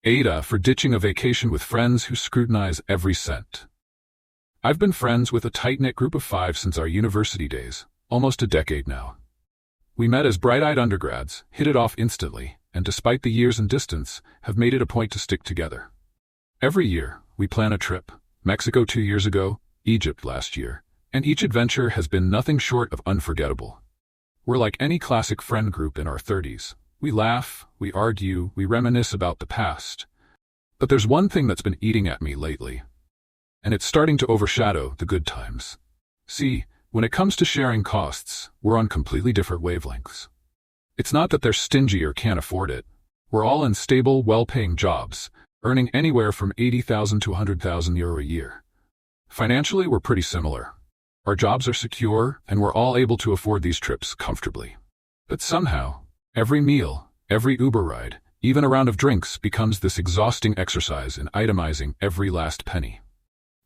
AITA for ditching a vacation with friends who scrutinize every cent. I've been friends with a tight-knit group of 5 since our university days, almost a decade now. We met as bright-eyed undergrads, hit it off instantly, and despite the years and distance, have made it a point to stick together. Every year, we plan a trip. Mexico 2 years ago, Egypt last year, and each adventure has been nothing short of unforgettable. We're like any classic friend group in our 30s. We laugh, we argue, we reminisce about the past. But there's one thing that's been eating at me lately, and it's starting to overshadow the good times. See, when it comes to sharing costs, we're on completely different wavelengths. It's not that they're stingy or can't afford it. We're all in stable, well-paying jobs, earning anywhere from 80,000 to 100,000 euro a year. Financially, we're pretty similar. Our jobs are secure, and we're all able to afford these trips comfortably. But somehow, every meal, every Uber ride, even a round of drinks becomes this exhausting exercise in itemizing every last penny.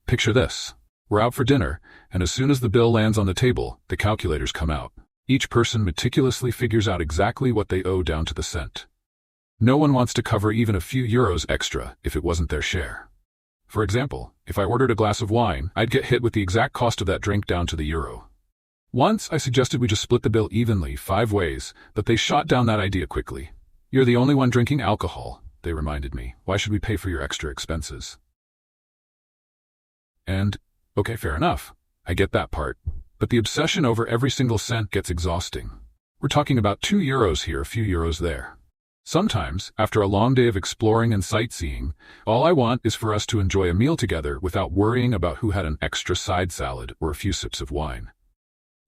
Picture this. We're out for dinner, and as soon as the bill lands on the table, the calculators come out. Each person meticulously figures out exactly what they owe down to the cent. No one wants to cover even a few euros extra if it wasn't their share. For example, if I ordered a glass of wine, I'd get hit with the exact cost of that drink down to the euro. Once, I suggested we just split the bill evenly 5 ways, but they shot down that idea quickly. "You're the only one drinking alcohol," they reminded me. "Why should we pay for your extra expenses?" And, okay, fair enough. I get that part. But the obsession over every single cent gets exhausting. We're talking about 2 euros here, a few euros there. Sometimes, after a long day of exploring and sightseeing, all I want is for us to enjoy a meal together without worrying about who had an extra side salad or a few sips of wine.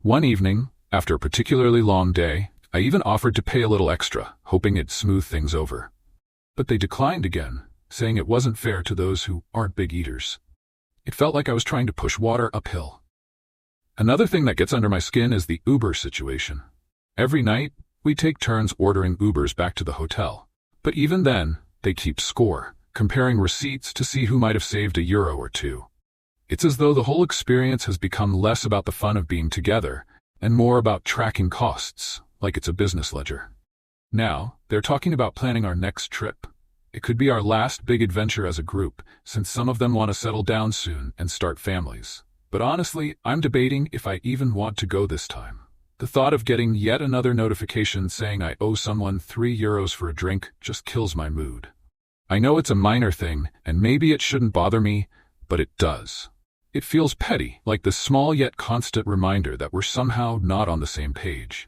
One evening, after a particularly long day, I even offered to pay a little extra, hoping it'd smooth things over. But they declined again, saying it wasn't fair to those who aren't big eaters. It felt like I was trying to push water uphill. Another thing that gets under my skin is the Uber situation. Every night, we take turns ordering Ubers back to the hotel. But even then, they keep score, comparing receipts to see who might have saved €1 or 2. It's as though the whole experience has become less about the fun of being together and more about tracking costs, like it's a business ledger. Now, they're talking about planning our next trip. It could be our last big adventure as a group, since some of them want to settle down soon and start families. But honestly, I'm debating if I even want to go this time. The thought of getting yet another notification saying I owe someone €3 for a drink just kills my mood. I know it's a minor thing, and maybe it shouldn't bother me, but it does. It feels petty, like this small yet constant reminder that we're somehow not on the same page.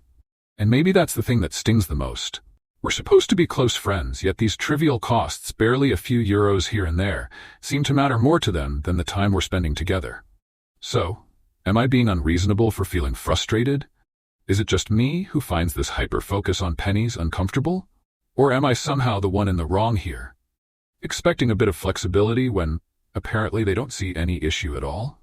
And maybe that's the thing that stings the most. We're supposed to be close friends, yet these trivial costs, barely a few euros here and there, seem to matter more to them than the time we're spending together. So, am I being unreasonable for feeling frustrated? Is it just me who finds this hyper-focus on pennies uncomfortable? Or am I somehow the one in the wrong here, expecting a bit of flexibility when, apparently, they don't see any issue at all?